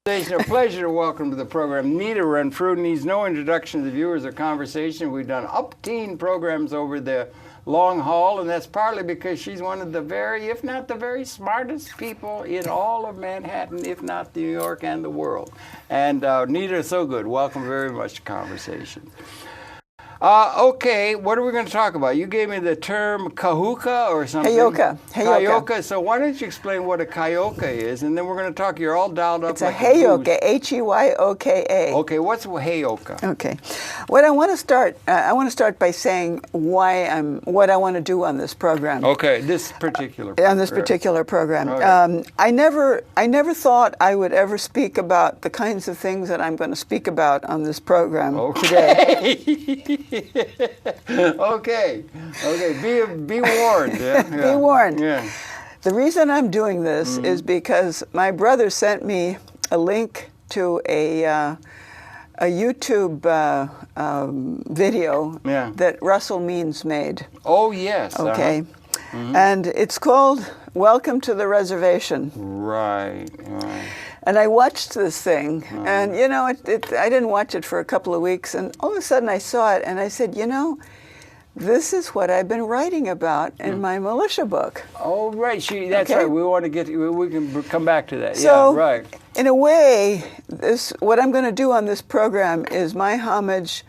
It's a pleasure to welcome to the program Nita Renfrew. Needs no introduction to the viewers or conversation. We've done up-teen programs over the long haul, and that's partly because she's one of the very, if not the very smartest people in all of Manhattan, if not New York and the world. And Nita, so good. Welcome very much to Conversation. Okay, what are we going to talk about? You gave me the term kahuka or something. Heyoka. So why don't you explain what a kayoka is, and then we're going to talk. You're all dialed up. It's like a heyoka, H-E-Y-O-K-A. Okay, what's heyoka? Okay, what I want to start by saying what I want to do on this program. Okay, this particular program. On this particular program. Okay. I never thought I would ever speak about the kinds of things that I'm going to speak about on this program today. Okay. Be warned. Yeah. Be warned. Yeah. The reason I'm doing this is because my brother sent me a link to a YouTube video that Russell Means made. Oh, yes. Okay. And it's called Welcome to the Reservation. Right. And I watched this thing, and, you know, I didn't watch it for a couple of weeks, and all of a sudden I saw it, and I said, you know, this is what I've been writing about in my militia book. Oh, right. That's right. We want to we can come back to that. So, yeah, right. In a way, what I'm going to do on this program is my homage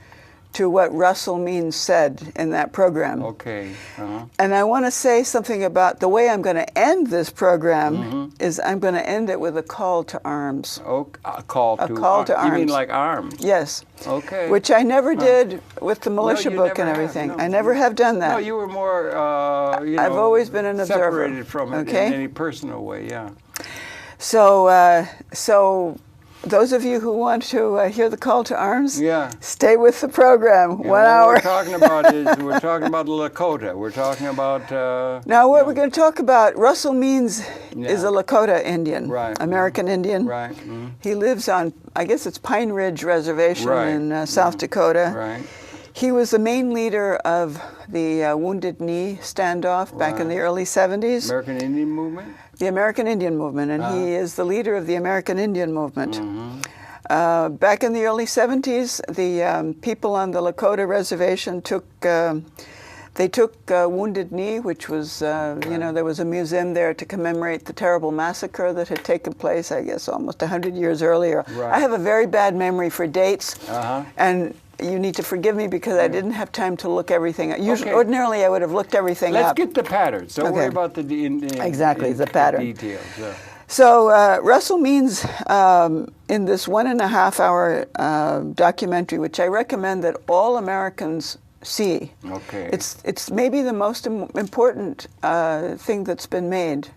to what Russell Means said in that program. Okay. And I want to say something about the way I'm going to end this program is I'm going to end it with a call to arms. Oh, a call to arms. You mean like arms? Yes. Okay. Which I never did with the militia book and everything. No. I never have done that. No, you were more, I've always been an observer. Separated from it in any personal way, yeah. So those of you who want to hear the call to arms, stay with the program. 1 hour. What we're talking about Lakota. We're talking about. Now, what we're going to talk about, Russell Means is a Lakota Indian, American Indian. Right. He lives on, I guess it's Pine Ridge Reservation in South Dakota. Right. He was the main leader of the Wounded Knee standoff back in the early 70s. American Indian Movement? The American Indian Movement, and he is the leader of the American Indian Movement. Back in the early 70s, the people on the Lakota reservation took Wounded Knee, which was, there was a museum there to commemorate the terrible massacre that had taken place, I guess, almost 100 years earlier. Right. I have a very bad memory for dates, and you need to forgive me because I didn't have time to look everything up. Ordinarily, I would have looked everything up. Let's get the patterns. Don't worry about the pattern. Details. So Russell Means, in this 1.5 hour documentary, which I recommend that all Americans see. Okay. It's maybe the most important thing that's been made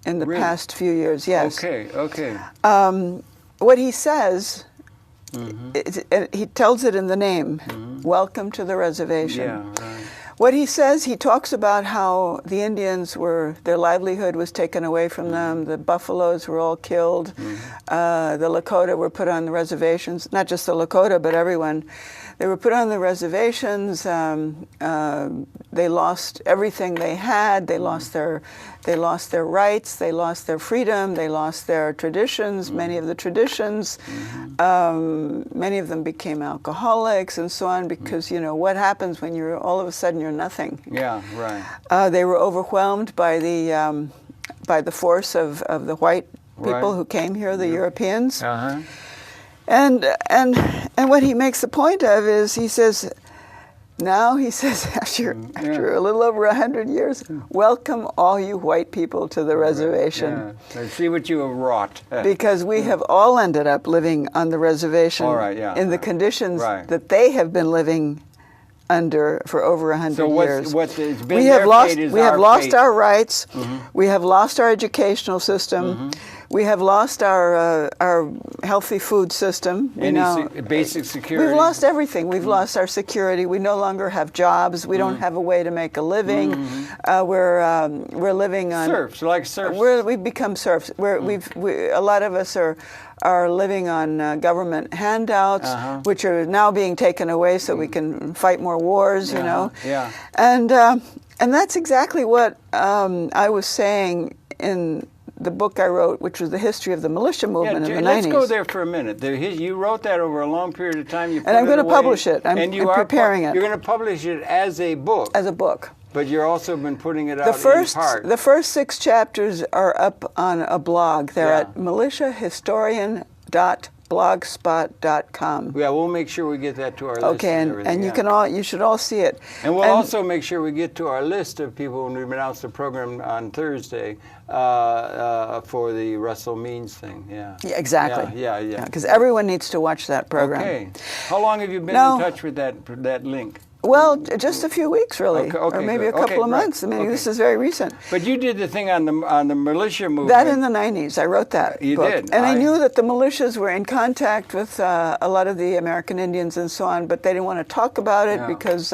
in the past few years. Yes. Okay. What he says. He tells it in the name, Welcome to the Reservation. Yeah, right. What he says, he talks about how the Indians their livelihood was taken away from them, the buffaloes were all killed, the Lakota were put on the reservations, not just the Lakota, but everyone. They were put on the reservations, they lost everything they had, they lost their rights, they lost their freedom, they lost their traditions, many of the traditions. Many of them became alcoholics and so on because, you know, what happens when all of a sudden you're nothing? Yeah, right. They were overwhelmed by the force of the white people who came here, the Europeans. And what he makes the point of is he says, after a little over 100 years, welcome all you white people to the reservation. Let's see what you have wrought. Because we have all ended up living on the reservation in the conditions that they have been living under for over 100 years. We have lost our rights. We have lost our educational system. We have lost our healthy food system. Basic security. We've lost everything. We've lost our security. We no longer have jobs. We don't have a way to make a living. We're living on serfs, like serfs. We've become serfs. A lot of us are living on government handouts, which are now being taken away so we can fight more wars. You know. Yeah. And that's exactly what I was saying in the book I wrote, which was the history of the militia movement in the 90s. Let's go there for a minute. You wrote that over a long period of time. And I'm going to publish it. I'm preparing it. You're going to publish it as a book. As a book. But you're also been putting it out in part. The first 6 chapters are up on a blog. They're at militiahistorian.blogspot.com. Yeah, we'll make sure we get that to our list. Okay, and you should all see it. And we'll also make sure we get to our list of people when we announce the program on Thursday for the Russell Means thing. Yeah. Exactly. Yeah. Because everyone needs to watch that program. Okay. How long have you been in touch with that link? Well, just a few weeks, really, or maybe a couple of months. I mean, this is very recent. But you did the thing on the militia movement. That in the 90s, I wrote that You book. did. And I knew that the militias were in contact with a lot of the American Indians and so on, but they didn't want to talk about it because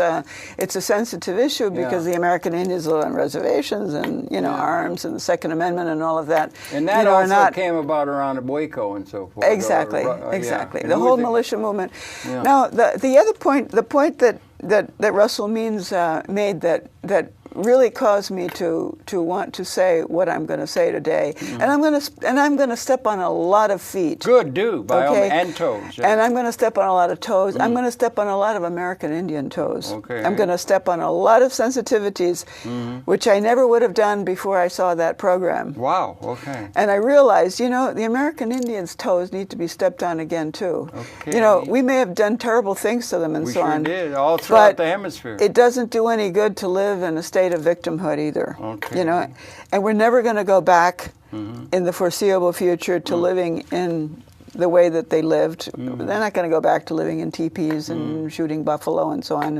it's a sensitive issue because the American Indians live on reservations and, arms and the Second Amendment and all of that. And that also came about around Waco and so forth. Exactly. The whole militia movement. Yeah. Now, the other point, the point that Russell Means made that really caused me to want to say what I'm going to say today, and I'm going to step on a lot of feet. Good, by all means, and toes. Yeah. And I'm going to step on a lot of toes. I'm going to step on a lot of American Indian toes. Okay. I'm going to step on a lot of sensitivities, which I never would have done before I saw that program. Wow. Okay. And I realized, the American Indians' toes need to be stepped on again too. Okay. We may have done terrible things to them and so on. We sure did, all throughout the hemisphere. It doesn't do any good to live in a state of victimhood either. Okay. And we're never going to go back in the foreseeable future to living in the way that they lived. They're not going to go back to living in teepees and shooting buffalo and so on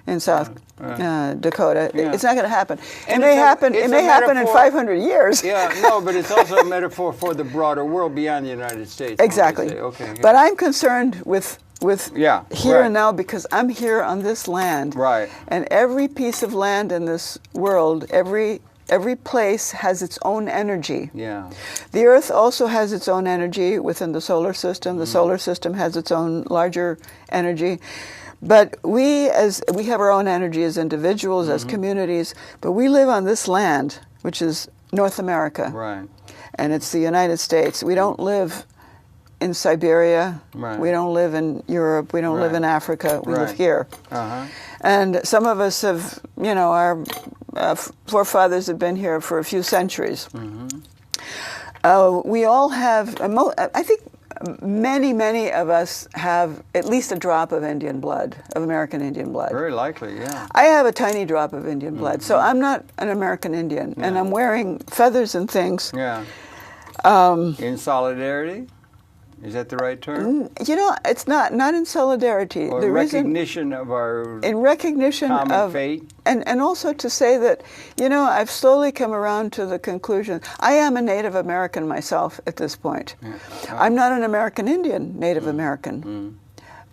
in South Dakota. Yeah. It's not going to happen. It may happen in 500 years. But it's also a metaphor for the broader world beyond the United States. Exactly. Okay. But I'm concerned with here and now because I'm here on this land. Right. And every piece of land in this world, every place has its own energy. Yeah. The Earth also has its own energy within the solar system. The solar system has its own larger energy. But we have our own energy as individuals, as communities, but we live on this land, which is North America. Right. And it's the United States. We don't live in Siberia. Right. We don't live in Europe. We don't live in Africa. We live here. And some of us have, our forefathers have been here for a few centuries. We all have, I think many of us have at least a drop of Indian blood, of American Indian blood. Very likely, yeah. I have a tiny drop of Indian blood, so I'm not an American Indian, and I'm wearing feathers and things. Yeah. In solidarity? Is that the right term? It's not in solidarity. Or recognition of our common fate? And also to say that, I've slowly come around to the conclusion, I am a Native American myself at this point. Yeah. I'm not an American Indian Native American.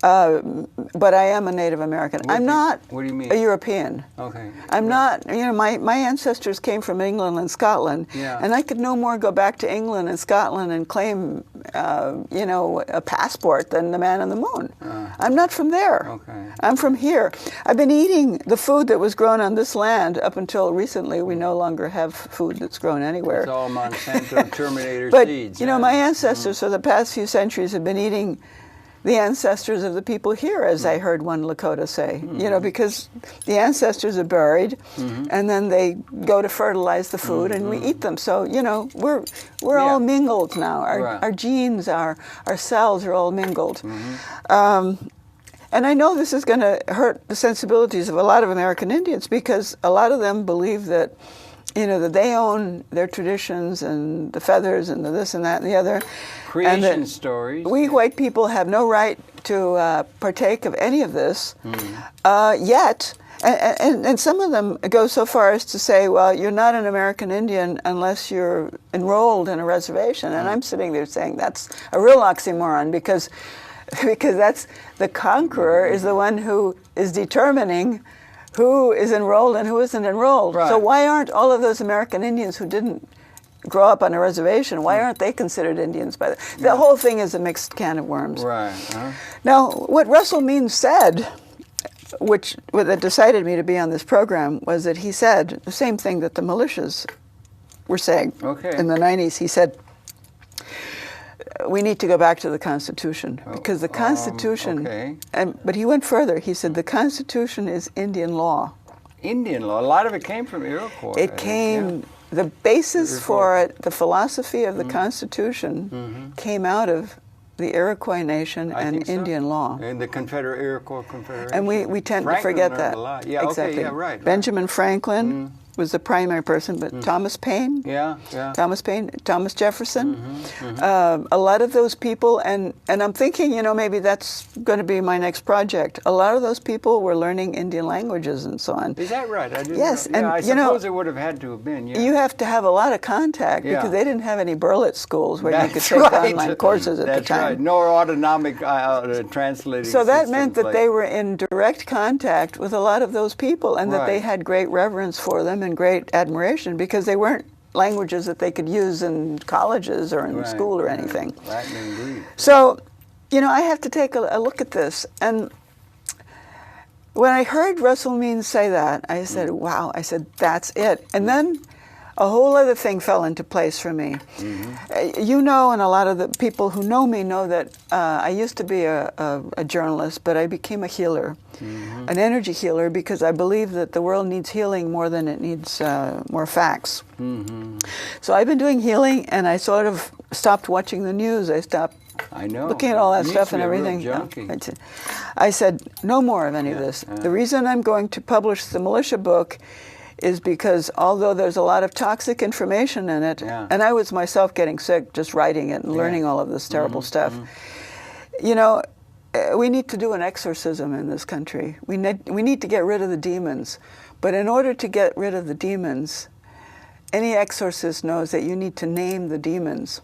But I am a Native American. I'm not what do you mean? A European. Okay. I'm not, my ancestors came from England and Scotland, and I could no more go back to England and Scotland and claim, a passport than the man on the moon. I'm not from there. Okay. I'm from here. I've been eating the food that was grown on this land up until recently. We no longer have food that's grown anywhere. It's all Monsanto Terminator but, seeds. My ancestors for the past few centuries have been eating the ancestors of the people here, as I heard one Lakota say, because the ancestors are buried, and then they go to fertilize the food, and we eat them. So, we're all mingled now. Our genes, our cells are all mingled. And I know this is going to hurt the sensibilities of a lot of American Indians, because a lot of them believe that that they own their traditions and the feathers and the this and that and the other. Creation stories. We white people have no right to partake of any of this yet. And some of them go so far as to say, well, you're not an American Indian unless you're enrolled in a reservation. And I'm sitting there saying that's a real oxymoron, because that's the conqueror is the one who is determining who is enrolled and who isn't enrolled. Right. So why aren't all of those American Indians who didn't grow up on a reservation, why aren't they considered Indians by the whole thing is a mixed can of worms. Right. Now, what Russell Means said, that decided me to be on this program, was that he said the same thing that the militias were saying in the 90s. He said, we need to go back to the Constitution because the Constitution, but he went further. He said the Constitution is Indian law. Indian law. A lot of it came from Iroquois. It came, the basis for it, the philosophy of the Constitution came out of the Iroquois nation and Indian law. And the Iroquois Confederation. And we tend to forget that. Yeah, exactly. Okay, yeah, right. Benjamin Franklin was the primary person, but Thomas Paine, Thomas Jefferson, a lot of those people, and I'm thinking, maybe that's going to be my next project. A lot of those people were learning Indian languages and so on. Is that right? I didn't yes, know. and I suppose it would have had to have been. Yeah. You have to have a lot of contact because they didn't have any Burlet schools where you could take online courses at the time. That's right. No autonomic translating. So that meant that they were in direct contact with a lot of those people, and that they had great reverence for them and great admiration because they weren't languages that they could use in colleges or in school or anything. Latin and Greek. So, I have to take a look at this. And when I heard Russell Means say that, I said, wow, I said, that's it. And then a whole other thing fell into place for me. And a lot of the people who know me know that I used to be a journalist, but I became a healer, an energy healer, because I believe that the world needs healing more than it needs more facts. So I've been doing healing, and I sort of stopped watching the news. I stopped looking at all that stuff and everything. I said, no more of any of this. The reason I'm going to publish the militia book is because although there's a lot of toxic information in it, and I was myself getting sick just writing it and learning all of this terrible stuff, we need to do an exorcism in this country. We need to get rid of the demons. But in order to get rid of the demons, any exorcist knows that you need to name the demons.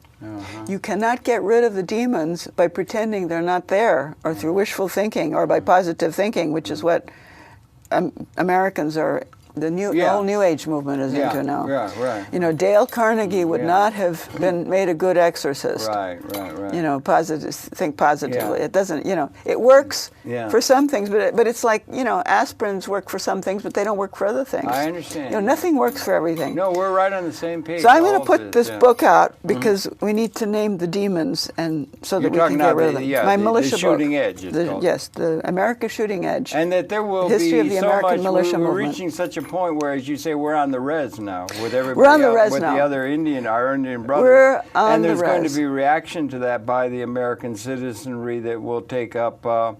You cannot get rid of the demons by pretending they're not there, or through wishful thinking, or by positive thinking, which is what Americans are. The whole New Age movement is into now. Dale Carnegie would not have been made a good exorcist. Right. Think positively. It doesn't. It works for some things, but it's like aspirins work for some things, but they don't work for other things. I understand. Nothing works for everything. No, we're right on the same page. So I'm going to put this book out because we need to name the demons, and so that we can get rid of them. My militia book. Shooting Edge. Yes, the America Shooting Edge. And that there will history be of the so American much. militia We're movement. reaching such a point where, as you say, we're on the res now with everybody. We're on the res with now. the other our Indian brothers. We're on and there's the res. going to be reaction to that by the American citizenry that will take up. There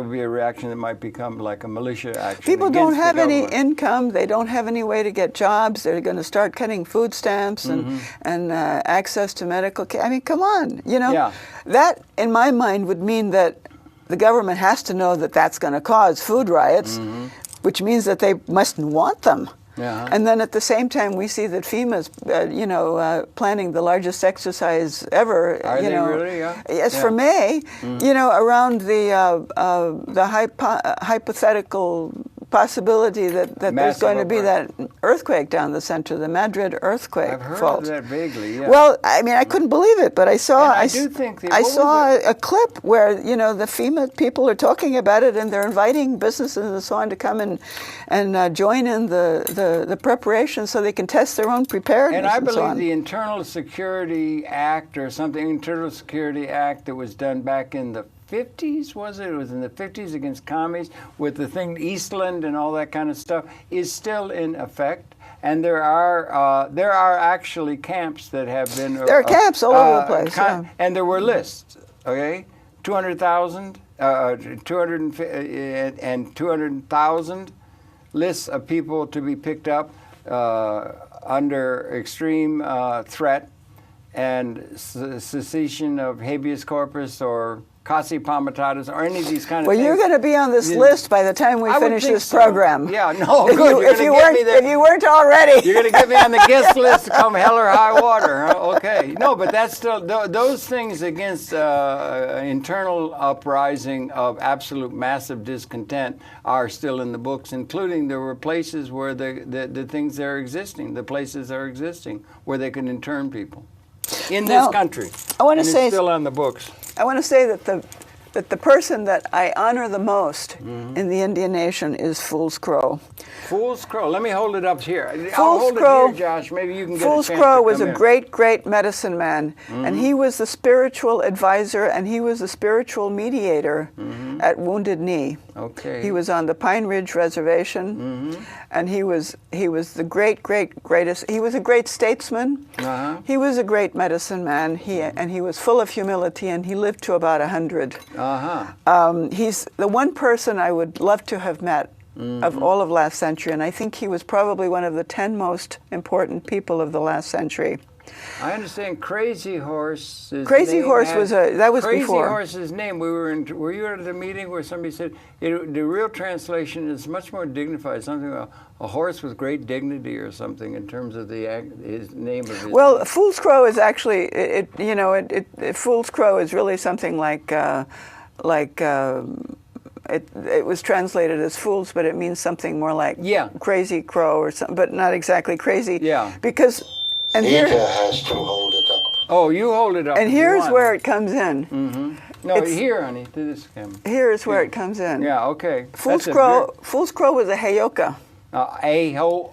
will be a reaction that might become like a militia action. People don't have any income. They don't have any way to get jobs. They're going to start cutting food stamps and access to medical care. I mean, come on. That, in my mind, would mean that the government has to know that that's going to cause food riots, which means that they mustn't want them. And then at the same time, we see that FEMA's, planning the largest exercise ever. Are they really? Yes, for May. Around the hypothetical possibility that there's going to be that earthquake down the center, the Madrid earthquake I've heard fault. of that vaguely. Yeah. Well, I mean, I couldn't believe it, but I saw. And I do think I saw a clip where the FEMA people are talking about it, and they're inviting businesses and so on to come and join in the preparation so they can test their own preparedness. And I so believe on. the Internal Security Act or something, Internal Security Act that was done back in the 50s, was it? It was in the 50s against commies with the thing Eastland and all that kind of stuff is still in effect. And there are actually camps that have been. There are camps all over the place. And there were lists. 200,000, 200,000 lists of people to be picked up under extreme threat and cessation of habeas corpus or Casi Pomitatis or any of these kind of things. Well, you're going to be on this list by the time we finish this program. Yeah, no, good. If you weren't already. You're going to get me on the guest list come hell or high water. Huh? Okay. No, but that's still, those things against internal uprising of absolute massive discontent are still in the books, including there were places where the things are existing, the places are existing where they can intern people. In this country. I want to say it's still on the books. I want to say that the person that I honor the most in the Indian nation is Fool's Crow. Fool's Crow. Let me hold it up here. I'll Fool's hold Crow, it here, Josh. Maybe you can get Fool's a chance Crow to was come a in. great, great medicine man, and he was the spiritual advisor, and he was the spiritual mediator at Wounded Knee. Okay. He was on the Pine Ridge Reservation, and he was the greatest. He was a great statesman. He was a great medicine man. And he was full of humility, and he lived to about 100. He's the one person I would love to have met of all of last century, and I think he was probably one of the 10 most important people of the last century. I understand Crazy Horse. Crazy Horse was that was Crazy before. Crazy Horse's name. Were you at the meeting where somebody said the real translation is much more dignified, something about a horse with great dignity or something in terms of his name of his. Well, name. Fool's Crow is actually Fool's Crow is really something like. It was translated as fools, but it means something more like crazy crow or something, but not exactly crazy. Yeah. Because and Nita here has to hold it up. Oh, you hold it up. and here's where it comes in. No, it's- here, honey, to this camera. Here's where it comes in. Yeah, okay. Fool's Crow was a heyoka. Heyyoka.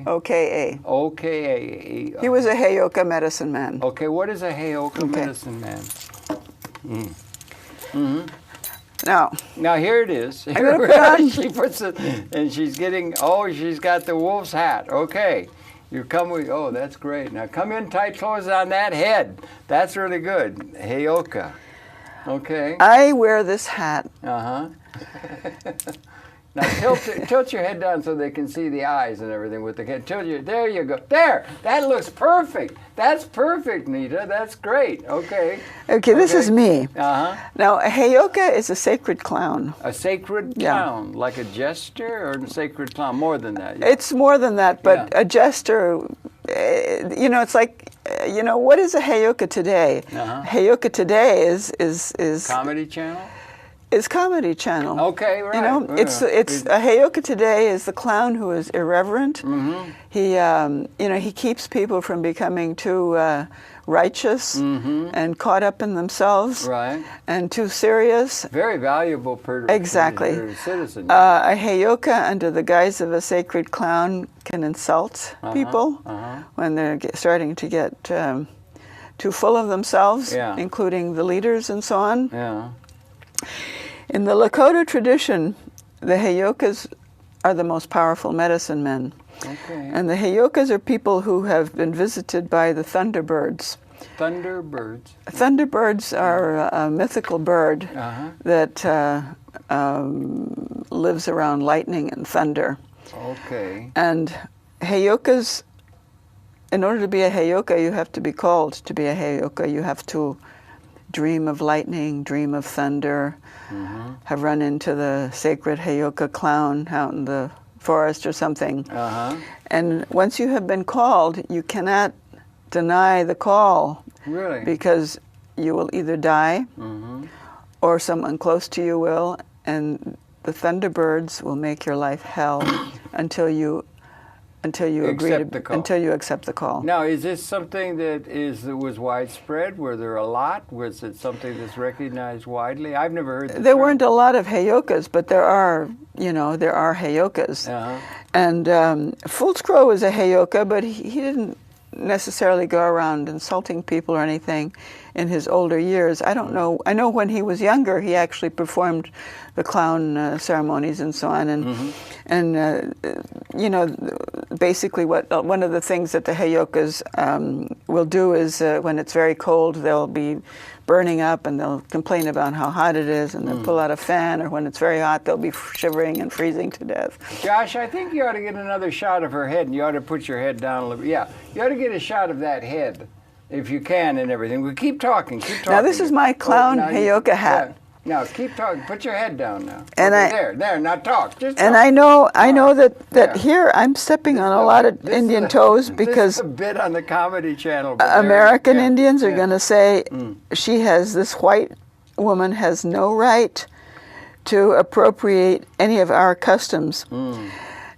Oka. Okay. He was a heyoka medicine man. Okay, what is a heyoka medicine man? Now here it is. gonna put on- She puts it, and she's getting. Oh, she's got the wolf's hat. Okay, you come with. Oh, that's great. Now come in tight clothes on that head. That's really good. Heyoka. Okay. I wear this hat. Now tilt your head down so they can see the eyes and everything with the head. There you go. There. That looks perfect. That's perfect, Nita. That's great. Okay. Okay, this is me. Now a heyoka is a sacred clown. a sacred clown, like a jester, or a sacred clown. More than that. Yeah. It's more than that, but a jester. It's like, what is a heyoka today? Heyoka today is Comedy Channel. Is Comedy Channel. Okay, right. It's a heyoka today is the clown who is irreverent. He he keeps people from becoming too righteous and caught up in themselves, Right. and too serious. Very valuable Exactly. citizen. A heyoka, under the guise of a sacred clown, can insult people when they're starting to get too full of themselves, including the leaders and so on. Yeah. In the Lakota tradition, the heyokas are the most powerful medicine men. Okay. And the heyokas are people who have been visited by the thunderbirds. Thunderbirds. Thunderbirds are a mythical bird that lives around lightning and thunder. Okay. And heyokas, in order to be a heyoka, you have to be called to be a heyoka. You have to dream of lightning, dream of thunder, have run into the sacred heyoka clown out in the forest or something. And once you have been called, you cannot deny the call. Really? Because you will either die or someone close to you will, and the thunderbirds will make your life hell until you accept the call. Now, is this something that was widespread? Were there a lot? Was it something that's recognized widely? I've never heard that. There weren't a lot of heyokas, but there are heyokas. And Fool's Crow was a heyoka, but he didn't necessarily go around insulting people or anything in his older years. I don't know. I know when he was younger, he actually performed the clown ceremonies and so on. And basically one of the things that the heyokas will do is when it's very cold, they'll be burning up and they'll complain about how hot it is, and they'll pull out a fan, or when it's very hot, they'll be shivering and freezing to death. Josh, I think you ought to get another shot of her head, and you ought to put your head down a little bit. Yeah, you ought to get a shot of that head, if you can, and everything. We keep talking. Now, this is my clown heyoka hat. Yeah. Now, keep talking. Put your head down now. And there. Now talk. Just talk. And I know that here I'm stepping on a lot of Indian toes, because this is a bit on the Comedy Channel. American Indians are going to say this white woman has no right to appropriate any of our customs.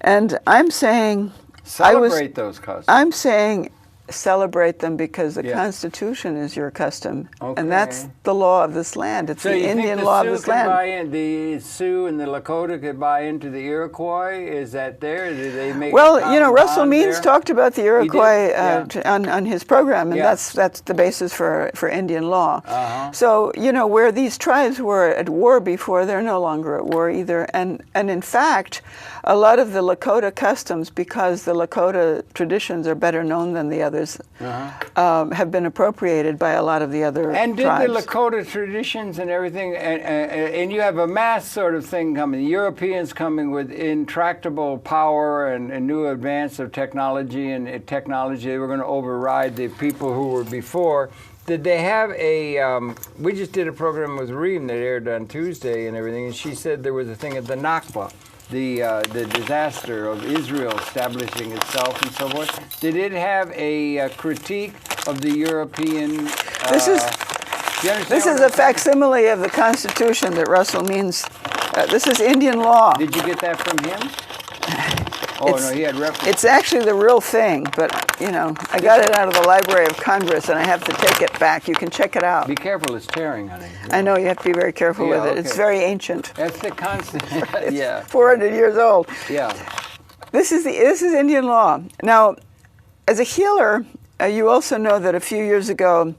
And I'm saying celebrate those customs. I'm saying celebrate them because the Yeah. Constitution is your custom, Okay. and that's the law of this land. It's So the you Indian think the law of Sioux this could land. buy in, the Sioux and the Lakota could buy into the Iroquois? Is that there? Did they make? Well, a you know, common Russell bond Means there? talked about the Iroquois Yeah. on his program, and Yeah. that's the basis for Indian law. Uh-huh. So, you know, where these tribes were at war before, they're no longer at war either. And in fact, a lot of the Lakota customs, because the Lakota traditions are better known than the others, have been appropriated by a lot of the other And did tribes. the Lakota traditions and everything, and you have a mass sort of thing coming, the Europeans coming with intractable power and new advance of technology and technology, they were going to override the people who were before. Did they have we just did a program with Reem that aired on Tuesday and everything, and she said there was a thing at the Nakba, the disaster of Israel establishing itself and so forth. Did it have a critique of the European? This is do you understand This what is I'm a facsimile of the Constitution that Russell Means. This is Indian law. saying? Did you get that from him? Oh, It's- no, he had reference. It's actually the real thing, but, you know, I got it out of the Library of Congress, and I have to take it back. You can check it out. Be careful, it's tearing, honey. I know you have to be very careful Yeah, with it. It's okay. very ancient. That's the constant. Yeah, 400 years old. yeah. This is Indian law. Now, as a healer, you also know that a few years ago,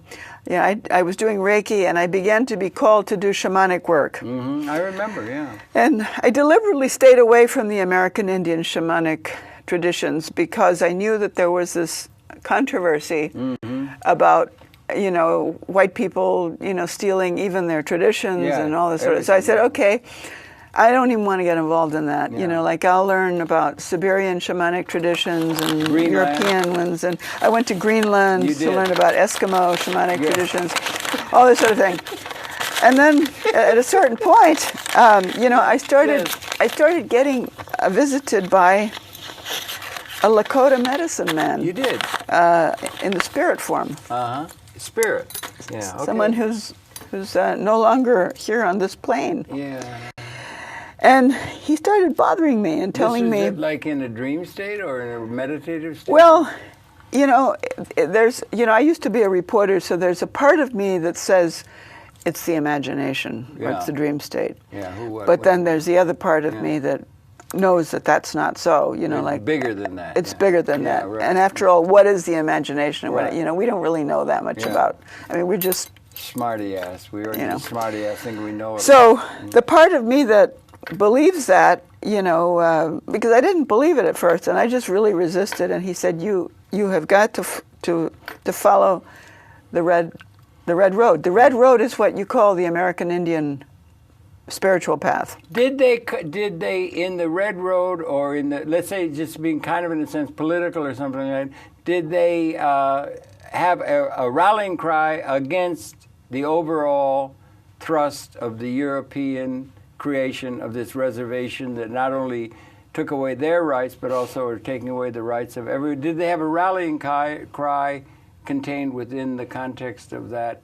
I was doing Reiki, and I began to be called to do shamanic work. I remember, yeah. And I deliberately stayed away from the American Indian shamanic traditions because I knew that there was this controversy about, you know, white people, you know, stealing even their traditions Yeah, and all this sort of. So I said, okay, I don't even want to get involved in that. Yeah. You know, like I'll learn about Siberian shamanic traditions and Greenland. European ones. And I went to Greenland You to did. learn about Eskimo shamanic Yeah. traditions, all this sort of thing. And then at a certain point, you know, I started getting visited by a Lakota medicine man. You did. In the spirit form. Spirit. Yeah, okay. Someone who's no longer here on this plane. Yeah. And he started bothering me and telling This me, was like in a dream state or in a meditative state? well, you know, I used to be a reporter, so there's a part of me that says it's the imagination, or Yeah. it's the dream state. Yeah, But then there's the other part of me that knows that that's not so, you know, it's like bigger than that. it's yeah. bigger than Yeah, that. right. And after all, what is the imagination? Right. You know, we don't really know that much Yeah. about. I mean, we're just Smarty ass. We are You know. just smarty ass think we know it. so the part of me that believes that, you know, because I didn't believe it at first, and I just really resisted. And he said, "You have got to follow the red road. The red road is what you call the American Indian spiritual path." Did they in the Red Road or in the, let's say, just being kind of in a sense political or something like that, did they have a rallying cry against the overall thrust of the European creation of this reservation that not only took away their rights but also are taking away the rights of everyone? Did they have a rallying cry contained within the context of that?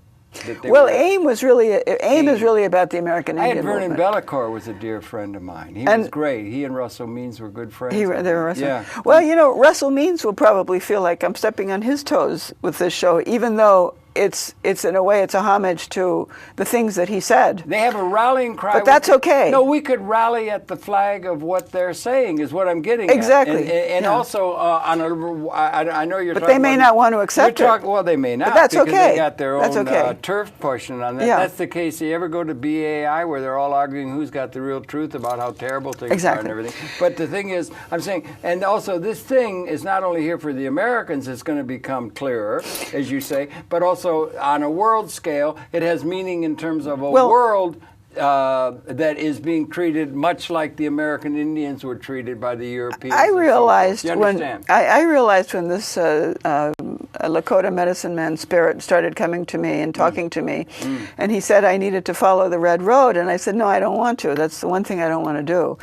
Well, AIM is really about the American I Indian had Vernon movement. Bellecourt was a dear friend of mine. He And- was great. He and Russell Means were good friends. They were Russell. Yeah. Well, you know, Russell Means will probably feel like I'm stepping on his toes with this show, even though it's in a way it's a homage to the things that he said. They have a rallying cry. But that's okay. No, we could rally at the flag of what they're saying is what I'm getting Exactly. at. And Yeah. also, I know you're But talking they may about, not want to accept it. Well, they may not. But that's because okay. They got their That's own okay. turf pushing on that. Yeah. That's the case. You ever go to BAI where they're all arguing who's got the real truth about how terrible things are Exactly. and everything. But the thing is, I'm saying, and also this thing is not only here for the Americans, it's going to become clearer, as you say, but also on a world scale, it has meaning in terms of a world that is being treated much like the American Indians were treated by the Europeans. I realized You when understand? I realized when this Lakota medicine man spirit started coming to me and talking to me, and he said I needed to follow the red road, and I said no, I don't want to. That's the one thing I don't want to do.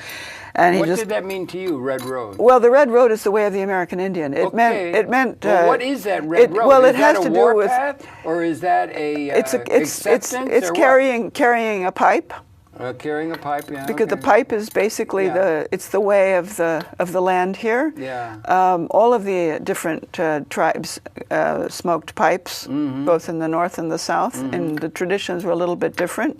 And he What just did that mean to you, Red Road? well, the red road is the way of the American Indian. It meant. Well, what is that red road? Well, is it has that a to do war with. path, or is that a It's acceptance? it's or what? carrying a pipe. Carrying a pipe, yeah. Because the pipe is basically it's the way of the land here. Yeah. All of the different tribes smoked pipes, both in the north and the south, and the traditions were a little bit different.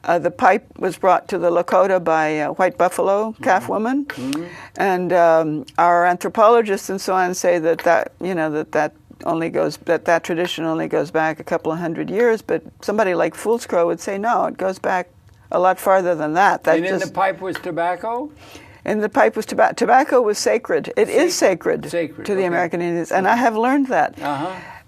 The pipe was brought to the Lakota by a white buffalo calf woman, and our anthropologists and so on say that tradition only goes back a couple of hundred years, but somebody like Foolscrow would say no, it goes back a lot farther than that. And in the pipe was tobacco? And the pipe was tobacco. Tobacco was sacred. It is sacred to the American Indians, and I have learned that.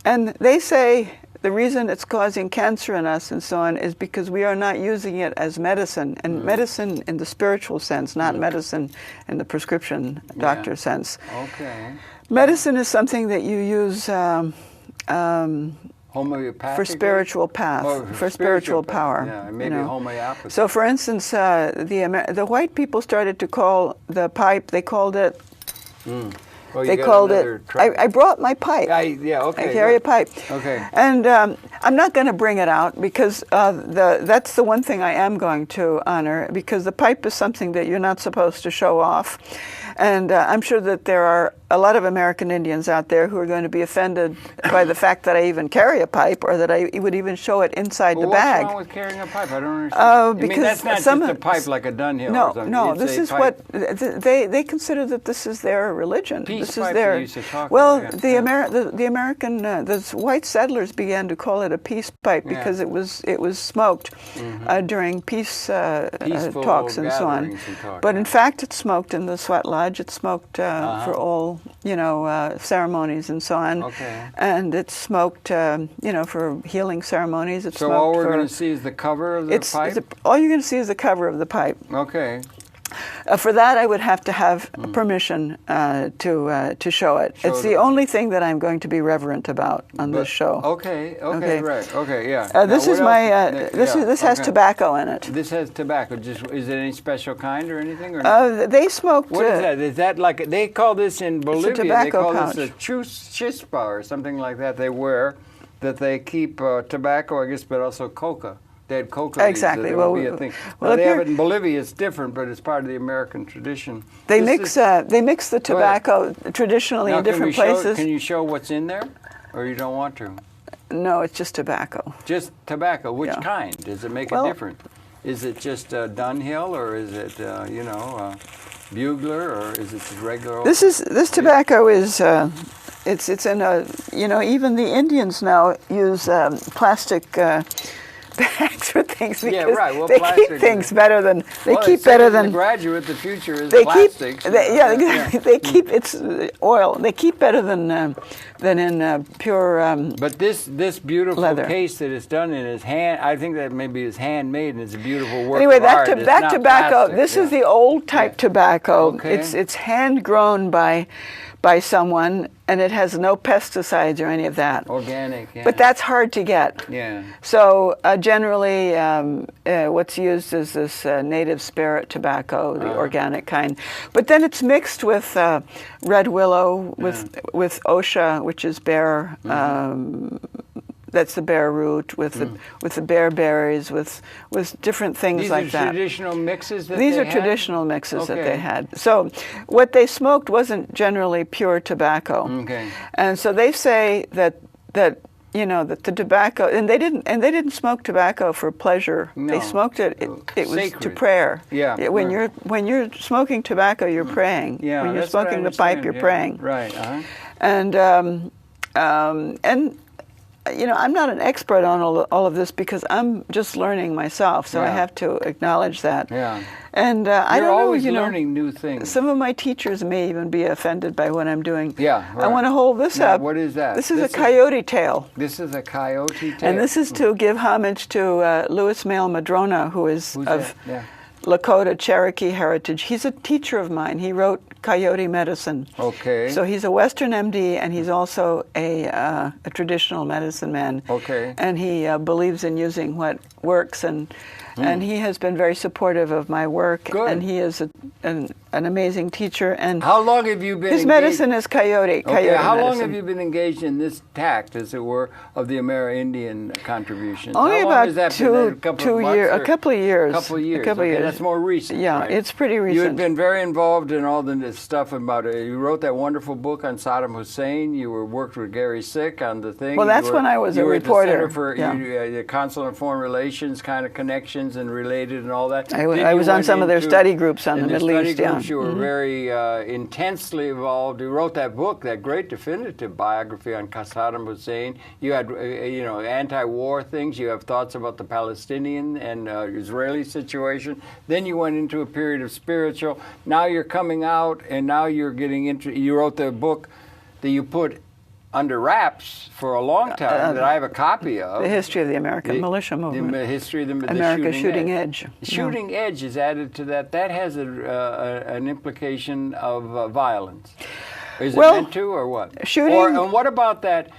And they say the reason it's causing cancer in us and so on is because we are not using it as medicine, and medicine in the spiritual sense, not medicine in the prescription doctor sense. Okay. Medicine is something that you use for spiritual path, for spiritual power. Yeah, maybe homeopathy. So, for instance, the white people started to call the pipe. They called it. Well, they called it. I brought my pipe. I carry a pipe. Okay. And I'm not going to bring it out because that's the one thing I am going to honor, because the pipe is something that you're not supposed to show off. And I'm sure that there are a lot of American Indians out there who are going to be offended by the fact that I even carry a pipe, or that I would even show it inside the bag. What's wrong with carrying a pipe? I don't understand. Because that's not just a pipe like a Dunghill or something. No, this is what they consider that this is their religion. Peace this pipe is their. They used to talk well, about, the American the white settlers began to call it a peace pipe because it was smoked during peace talks and so on. But in fact, it's smoked in the Sweat Lodge. It's smoked for all ceremonies and so on. Okay. And it's smoked for healing ceremonies. It's so smoked all we're going to see is the cover of the pipe? All you're going to see is the cover of the pipe. Okay. For that, I would have to have permission to show it. It's the only thing that I'm going to be reverent about on this show. Okay, right. Okay, yeah. This is my. This has tobacco in it. This has tobacco. Is it any special kind or anything? Or they smoked. What is that? Is that like they call this in Bolivia? They call this a chispa or something like that. They wear that they keep tobacco, I guess, but also coca. They had coca. Exactly. They have it in Bolivia. It's different, but it's part of the American tradition. They mix the tobacco traditionally in different places. Can you show what's in there, or you don't want to? No, it's just tobacco. Just tobacco. Which kind? Does it make a difference? Is it just Dunghill, or is it Bugler, or is it just regular? This tobacco is. It's in a. Even the Indians now use plastic. Bags for things because they keep things better than the graduate. The future is plastics. They keep it's oil. They keep better than in pure. But this beautiful leather. case that it's done in is hand. I think that maybe is handmade and it's a beautiful work. Anyway, of art. that tobacco. Plastic, this is the old type tobacco. Okay. It's hand grown by someone, and it has no pesticides or any of that. Organic, yeah. But that's hard to get. Yeah. So generally, what's used is this native spirit tobacco, the organic kind. But then it's mixed with red willow, with osha, which is bear. That's the bear root with the bear berries, with different things like that. These are traditional mixes that These are traditional mixes that they had. So what they smoked wasn't generally pure tobacco. Okay. And so they say that that the tobacco, and they didn't smoke tobacco for pleasure. No. They smoked it was to prayer. Yeah. When you're smoking tobacco, you're praying. Yeah. When you're smoking the pipe, you're praying. Right. And I'm not an expert on all of this because I'm just learning myself, so I have to acknowledge that. Yeah. And You're I don't know, always learning new things. Some of my teachers may even be offended by what I'm doing. Yeah, right. I want to hold this up. What is that? This is a coyote tail. This is a coyote tail. And this is to give homage to Louis Mail Madrona, who is Lakota Cherokee heritage. He's a teacher of mine. He wrote Coyote Medicine. Okay. So he's a Western MD, and he's also a traditional medicine man. Okay. And he believes in using what works, and he has been very supportive of my work. Good. And he is an amazing teacher. And how long have you been his engaged? Medicine is coyote. Okay. How long medicine. have you been engaged in this tact, as it were, of the Amerindian contribution? Only how long about has that been? two A couple of years. months, A couple of years. A couple of years. A couple of Okay, years. that's more recent. Yeah, right? it's pretty recent. You had been very involved in all the stuff about it. You wrote that wonderful book on Saddam Hussein. You worked with Gary Sick on the thing. Well, that's when I was a reporter. You were at the Center for the Consular and Foreign Relations kind of connections and related and all that. I was on some of their study groups on the Middle East. In the study groups, you were very intensely involved. You wrote that book, that great definitive biography on Saddam Hussein. You had, anti-war things. You have thoughts about the Palestinian and Israeli situation. Then you went into a period of spiritual. Now you're coming out, and now you're getting into. You wrote the book that you put under wraps for a long time that I have a copy of. The History of the American Militia Movement. The history of the America's Shooting Edge. The Shooting Edge is added to that. That has an implication of violence. Is it meant to, or what? Shooting. And what about that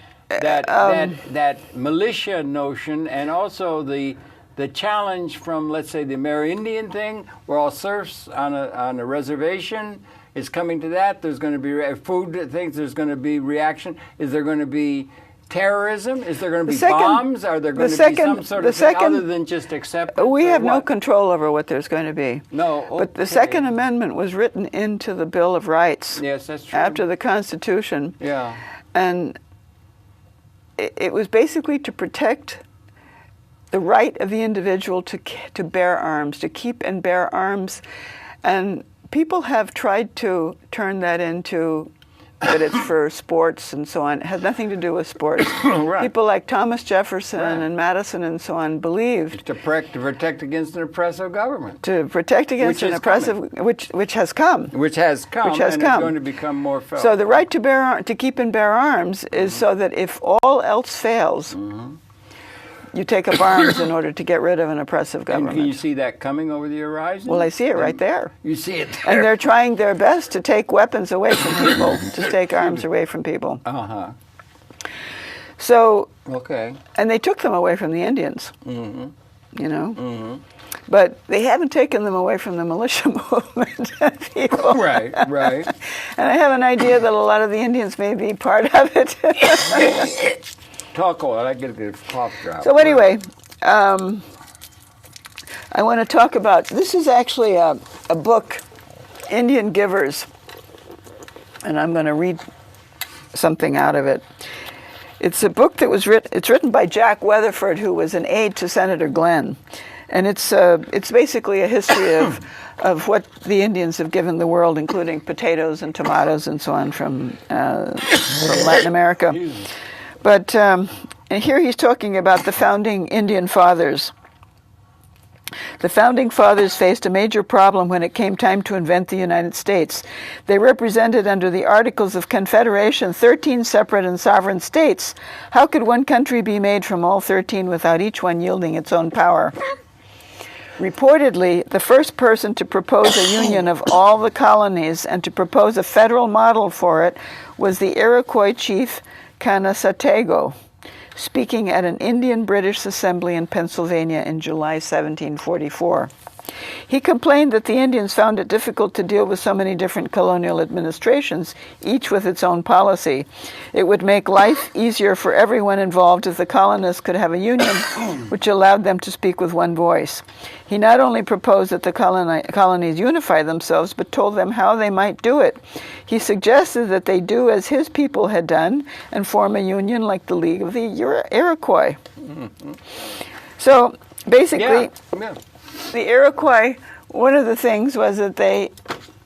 militia notion, and also the challenge from, let's say, the Amerindian thing? We're all serfs on a reservation. It's coming to that. There's going to be food things. There's going to be reaction. Is there going to be terrorism? Is there going to be bombs? Are there going to be some sort of thing other than just acceptance? We have no control over what there's going to be. No. Okay. But the Second Amendment was written into the Bill of Rights. Yes, that's true. After the Constitution. Yeah. And it was basically to protect the right of the individual to bear arms, to keep and bear arms. And people have tried to turn that into that it's for sports and so on. It has nothing to do with sports. Right. People like Thomas Jefferson and Madison and so on believed to protect against an oppressive government. To protect against an oppressive, which has come. Which has come. Which has and come. It's going to become more felt. So the right to keep and bear arms is so that if all else fails, you take up arms in order to get rid of an oppressive government. And can you see that coming over the horizon? Well, I see it right there. You see it there. And they're trying their best to take weapons away from people, to take arms away from people. Uh-huh. So, okay. And they took them away from the Indians, Mm-hmm. you know. Mm-hmm. But they haven't taken them away from the militia movement people. Right. And I have an idea that a lot of the Indians may be part of it. Talk on. I get a good cough drop. So anyway, I want to talk about, this is actually a book, Indian Givers, and I'm going to read something out of it. It's a book that was written by Jack Weatherford, who was an aide to Senator Glenn, and it's basically a history of what the Indians have given the world, including potatoes and tomatoes and so on from Latin America. But and here he's talking about the founding Indian fathers. The founding fathers faced a major problem when it came time to invent the United States. They represented under the Articles of Confederation 13 separate and sovereign states. How could one country be made from all 13 without each one yielding its own power? Reportedly, the first person to propose a union of all the colonies and to propose a federal model for it was the Iroquois chief Canasatego, speaking at an Indian-British assembly in Pennsylvania in July 1744. He complained that the Indians found it difficult to deal with so many different colonial administrations, each with its own policy. It would make life easier for everyone involved if the colonists could have a union which allowed them to speak with one voice. He not only proposed that the colonies unify themselves, but told them how they might do it. He suggested that they do as his people had done and form a union like the League of the Iroquois. So basically, the Iroquois, one of the things was that they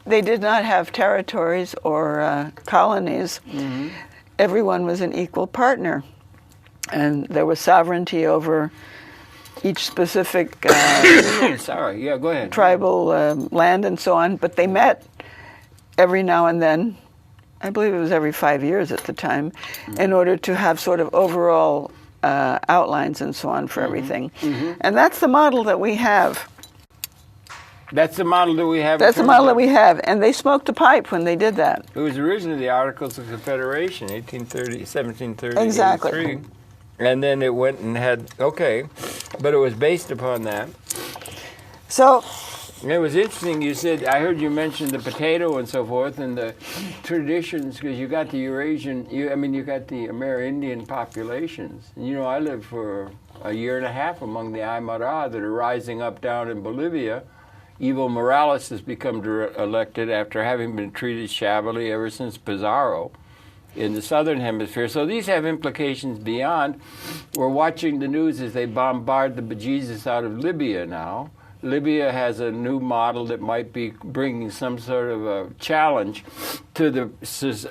did not have territories or colonies. Mm-hmm. Everyone was an equal partner, and there was sovereignty over each specific go ahead. Tribal land and so on. But they met every now and then. I believe it was every 5 years at the time, in order to have sort of overall outlines and so on for everything. Mm-hmm. And that's the model that we have That's the model that we have. That's the model that we have, and they smoked a pipe when they did that. It was originally the Articles of Confederation, 1730, Exactly. 83. And then it went and had, but it was based upon that. So it was interesting, you said, I heard you mention the potato and so forth, and the traditions, because you got the Eurasian, you got the Amerindian populations. And, I lived for a year and a half among the Aymara that are rising up down in Bolivia. Evo Morales has become elected after having been treated shabbily ever since Pizarro in the southern hemisphere. So these have implications beyond. We're watching the news as they bombard the bejesus out of Libya now. Libya has a new model that might be bringing some sort of a challenge to the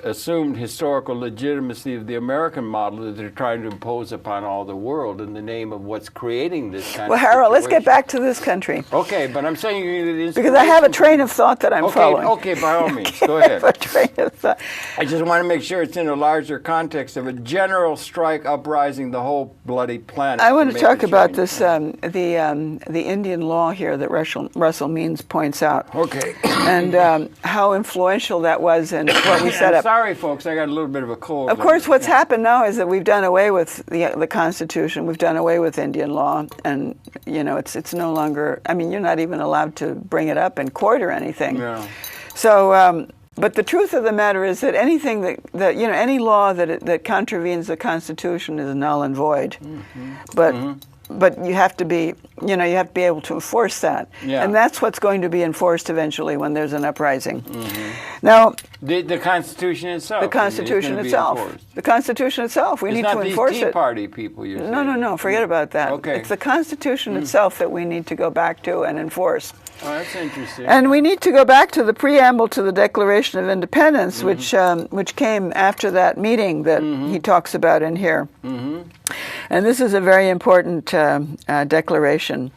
assumed historical legitimacy of the American model that they're trying to impose upon all the world in the name of what's creating this kind well, of Harold, let's situation. get back to this country. Okay, but I'm saying you need because I have a train of thought that I'm following. Okay, by all means, go ahead. I have a train of thought. I just want to make sure it's in a larger context of a general strike uprising the whole bloody planet. I want to talk about change. this, the Indian law here that Russell Means points out. Okay. And how influential that was in what we set up. Sorry, folks, I got a little bit of a cold. Of course, what's happened now is that we've done away with the Constitution. We've done away with Indian law, and it's no longer. I mean, you're not even allowed to bring it up in court or anything. Yeah. So, but the truth of the matter is that anything that any law that contravenes the Constitution is null and void. Mm-hmm. But you have to be able to enforce that. Yeah. And that's what's going to be enforced eventually when there's an uprising. Mm-hmm. Now, the Constitution itself. The Constitution itself. The Constitution itself. We need to enforce it. It's not these Tea Party people you're saying. No. Forget about that. Okay. It's the Constitution itself that we need to go back to and enforce. Oh, that's interesting. And we need to go back to the preamble to the Declaration of Independence, which came after that meeting that he talks about in here. Mm-hmm. And this is a very important declaration,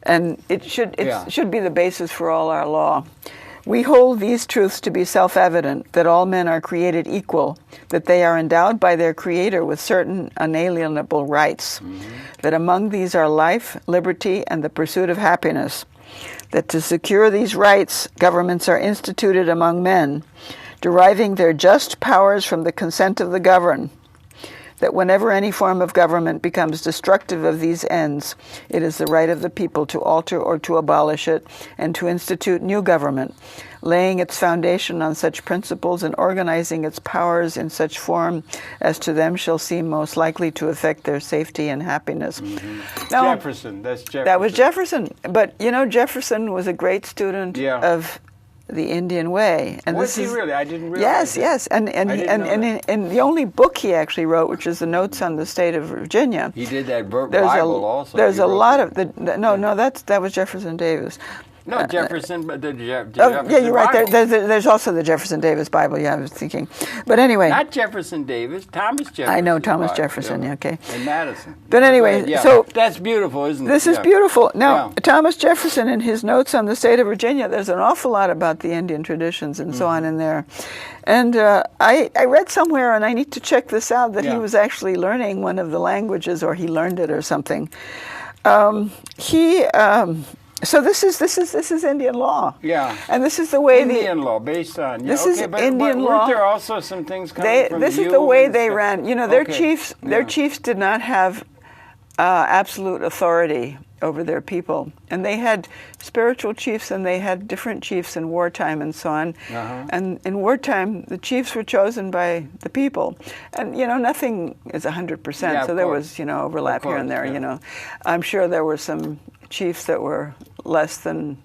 and it should be the basis for all our law. We hold these truths to be self-evident, that all men are created equal, that they are endowed by their Creator with certain unalienable rights, that among these are life, liberty, and the pursuit of happiness, that to secure these rights, governments are instituted among men, deriving their just powers from the consent of the governed, that whenever any form of government becomes destructive of these ends, it is the right of the people to alter or to abolish it, and to institute new government, laying its foundation on such principles and organizing its powers in such form as to them shall seem most likely to affect their safety and happiness. Mm-hmm. Now, Jefferson, that's Jefferson. That was Jefferson. But, Jefferson was a great student of the Indian way. And was he really? I didn't realize Yes. And the only book he actually wrote, which is the Notes on the State of Virginia. He did that Bible also. There's a lot of that was Jefferson Davis. No, Jefferson, but the Jefferson yeah, you're right. Bible. There's also the Jefferson Davis Bible. Yeah, I was thinking. But anyway. Not Jefferson Davis, Thomas Jefferson. I know Thomas Bible, Jefferson, okay. And Madison. But anyway, so that's beautiful, isn't it? This is beautiful. Now, Thomas Jefferson, in his Notes on the State of Virginia, there's an awful lot about the Indian traditions and so on in there. And I read somewhere, and I need to check this out, that he was actually learning one of the languages, or he learned it or something. So this is Indian law. Yeah. And this is the way Indian law based on. This is Indian law. Weren't there also some things coming from This is the way they ran. Their chiefs did not have absolute authority over their people, and they had spiritual chiefs, and they had different chiefs in wartime and so on. And in wartime, the chiefs were chosen by the people, and nothing is 100%. So there was overlap here and there. I'm sure there were some chiefs that were less than,